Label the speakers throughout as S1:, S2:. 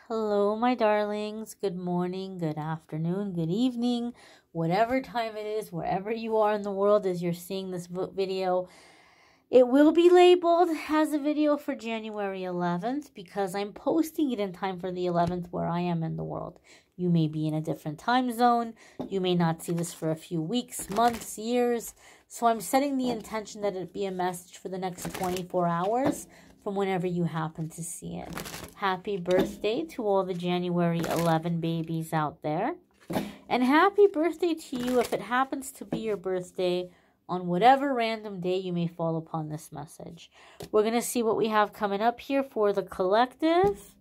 S1: Hello, my darlings. Good morning, good afternoon, good evening, whatever time it is, wherever you are in the world as you're seeing this video. It will be labeled as a video for January 11th because I'm posting it in time for the 11th where I am in the world. You may be in a different time zone. You may not see this for a few weeks, months, years. So I'm setting the intention that it be a message for the next 24 hours from whenever you happen to see it. Happy birthday to all the January 11 babies out there. And happy birthday to you if it happens to be your birthday on whatever random day you may fall upon this message. We're going to see what we have coming up here for the collective.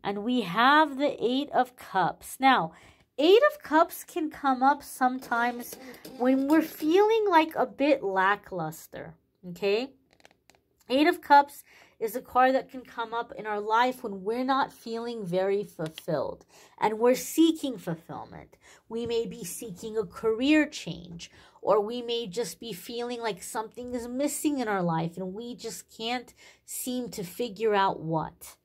S1: And we have the Eight of Cups. Now, Eight of Cups can come up sometimes when we're feeling like a bit lackluster. Okay? Eight of Cups is a card that can come up in our life when we're not feeling very fulfilled and we're seeking fulfillment. We may be seeking a career change, or we may just be feeling like something is missing in our life and we just can't seem to figure out what.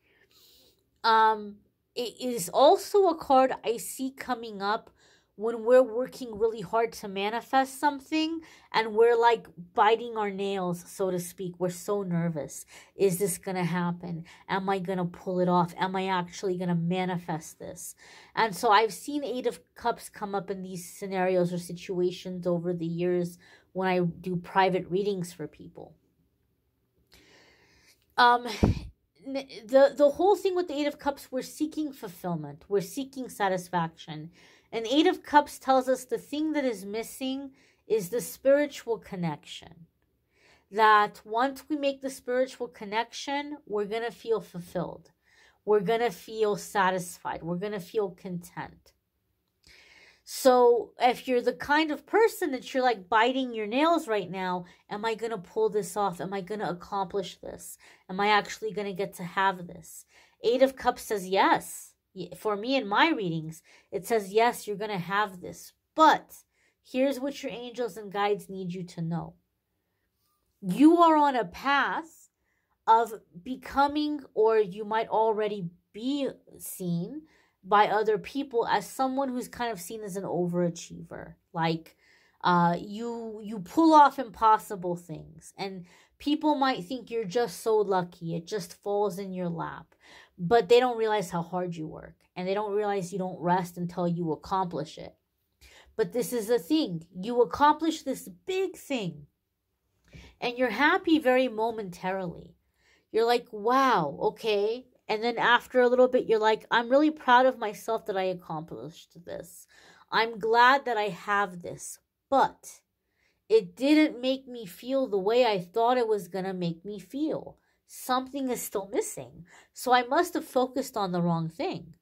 S1: It is also a card I see coming up when we're working really hard to manifest something and we're like biting our nails, so to speak. We're so nervous. Is this going to happen? Am I going to pull it off? Am I actually going to manifest this? And so I've seen Eight of Cups come up in these scenarios or situations over the years when I do private readings for people. The whole thing with the Eight of Cups, we're seeking fulfillment. We're seeking satisfaction. And Eight of Cups tells us the thing that is missing is the spiritual connection. That once we make the spiritual connection, we're going to feel fulfilled. We're going to feel satisfied. We're going to feel content. So if you're the kind of person that you're like biting your nails right now, am I going to pull this off? Am I going to accomplish this? Am I actually going to get to have this? Eight of Cups says yes. For me in my readings, it says, yes, you're going to have this. But here's what your angels and guides need you to know. You are on a path of becoming, or you might already be seen by other people as someone who's kind of seen as an overachiever. Like you pull off impossible things, and people might think you're just so lucky. It just falls in your lap. But they don't realize how hard you work. And they don't realize you don't rest until you accomplish it. But this is the thing. You accomplish this big thing. And you're happy very momentarily. You're like, wow, okay. And then after a little bit, you're like, I'm really proud of myself that I accomplished this. I'm glad that I have this. But it didn't make me feel the way I thought it was going to make me feel. Something is still missing. So I must have focused on the wrong thing.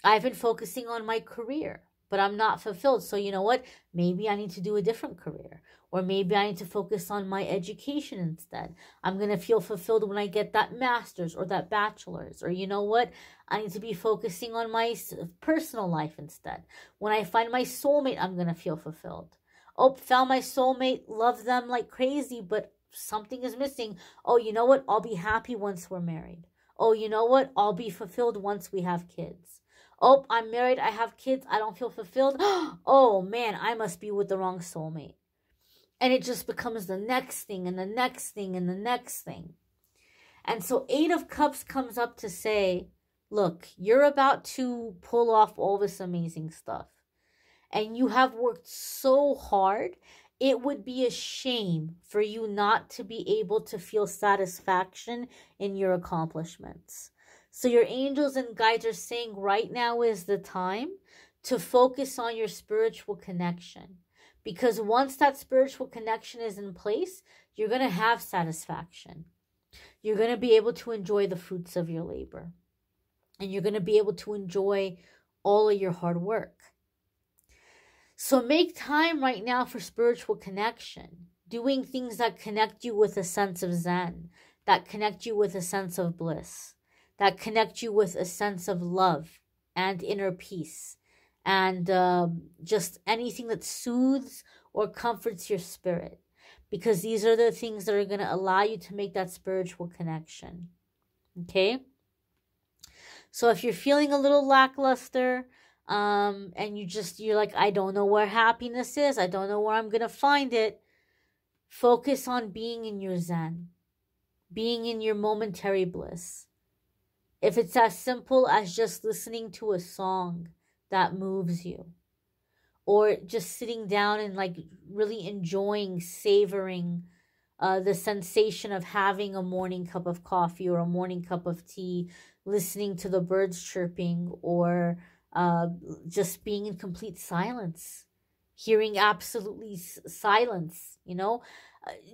S1: I've been focusing on my career, but I'm not fulfilled. So you know what? Maybe I need to do a different career. Or maybe I need to focus on my education instead. I'm going to feel fulfilled when I get that master's or that bachelor's. Or you know what? I need to be focusing on my personal life instead. When I find my soulmate, I'm going to feel fulfilled. Oh, found my soulmate, love them like crazy, but something is missing. Oh, you know what? I'll be happy once we're married. Oh, you know what? I'll be fulfilled once we have kids. Oh, I'm married. I have kids. I don't feel fulfilled. Oh, man, I must be with the wrong soulmate. And it just becomes the next thing and the next thing and the next thing. And so Eight of Cups comes up to say, look, you're about to pull off all this amazing stuff. And you have worked so hard. It would be a shame for you not to be able to feel satisfaction in your accomplishments. So your angels and guides are saying right now is the time to focus on your spiritual connection. Because once that spiritual connection is in place, you're going to have satisfaction. You're going to be able to enjoy the fruits of your labor. And you're going to be able to enjoy all of your hard work. So make time right now for spiritual connection, doing things that connect you with a sense of Zen, that connect you with a sense of bliss, that connect you with a sense of love and inner peace, and just anything that soothes or comforts your spirit, because these are the things that are going to allow you to make that spiritual connection. Okay? So if you're feeling a little lackluster, and you're like, I don't know where happiness is, I don't know where I'm going to find it, focus on being in your Zen, being in your momentary bliss. If it's as simple as just listening to a song that moves you, or just sitting down and like really enjoying, savoring the sensation of having a morning cup of coffee or a morning cup of tea, listening to the birds chirping, or just being in complete silence, hearing absolutely silence,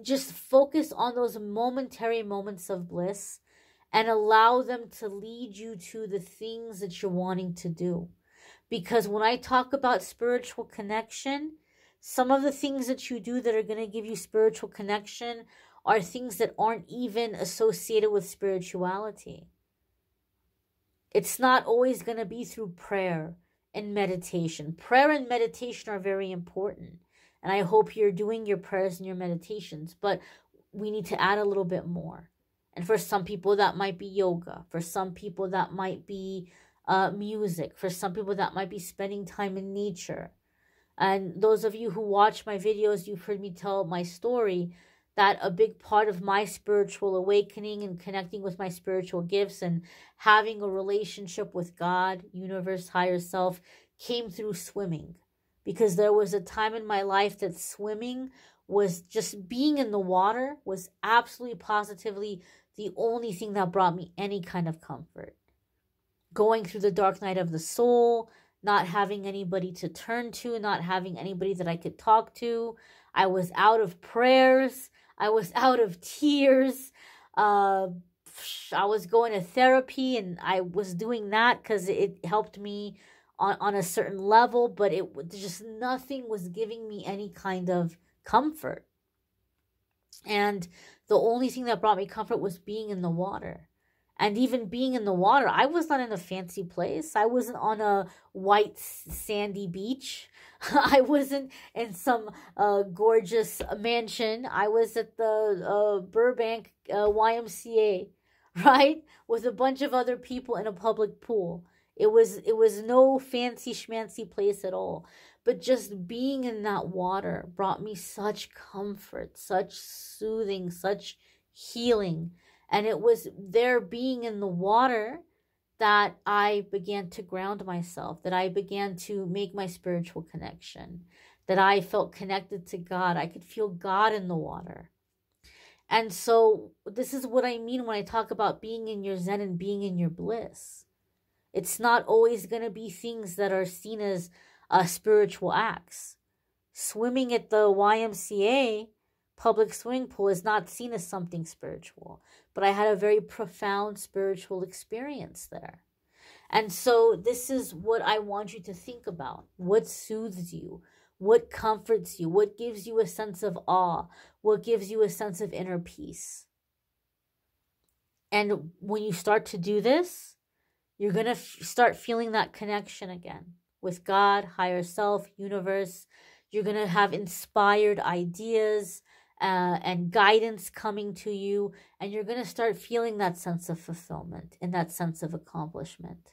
S1: just focus on those momentary moments of bliss and allow them to lead you to the things that you're wanting to do. Because when I talk about spiritual connection, some of the things that you do that are going to give you spiritual connection are things that aren't even associated with spirituality. It's not always going to be through prayer and meditation. Prayer and meditation are very important. And I hope you're doing your prayers and your meditations. But we need to add a little bit more. And for some people, that might be yoga. For some people, that might be music. For some people, that might be spending time in nature. And those of you who watch my videos, you've heard me tell my story, that a big part of my spiritual awakening and connecting with my spiritual gifts and having a relationship with God, universe, higher self, came through swimming. Because there was a time in my life that swimming was just being in the water was absolutely positively the only thing that brought me any kind of comfort. Going through the dark night of the soul, not having anybody to turn to, not having anybody that I could talk to. I was out of prayers. I was out of tears. I was going to therapy, and I was doing that because it helped me on a certain level, but it just nothing was giving me any kind of comfort. And the only thing that brought me comfort was being in the water. And even being in the water, I was not in a fancy place. I wasn't on a white sandy beach. I wasn't in some gorgeous mansion. I was at the Burbank YMCA, right? With a bunch of other people in a public pool. It was no fancy schmancy place at all. But just being in that water brought me such comfort, such soothing, such healing. And it was there being in the water that I began to ground myself, that I began to make my spiritual connection, that I felt connected to God. I could feel God in the water. And so this is what I mean when I talk about being in your Zen and being in your bliss. It's not always going to be things that are seen as spiritual acts. Swimming at the YMCA public swimming pool is not seen as something spiritual, but I had a very profound spiritual experience there. And so this is what I want you to think about. What soothes you? What comforts you? What gives you a sense of awe? What gives you a sense of inner peace? And when you start to do this, you're going to start feeling that connection again with God, higher self, universe. You're going to have inspired ideas and guidance coming to you, and you're going to start feeling that sense of fulfillment and that sense of accomplishment.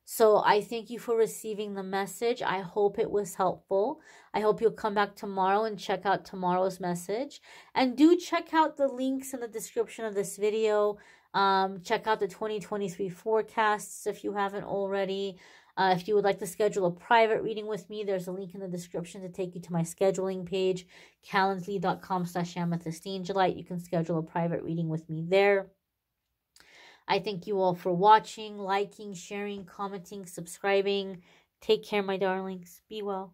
S1: So I thank you for receiving the message. I hope it was helpful. I hope you'll come back tomorrow and check out tomorrow's message. And do check out the links in the description of this video. Check out the 2023 forecasts if you haven't already. If you would like to schedule a private reading with me, there's a link in the description to take you to my scheduling page, calendly.com/amethystangelite. You can schedule a private reading with me there. I thank you all for watching, liking, sharing, commenting, subscribing. Take care, my darlings. Be well.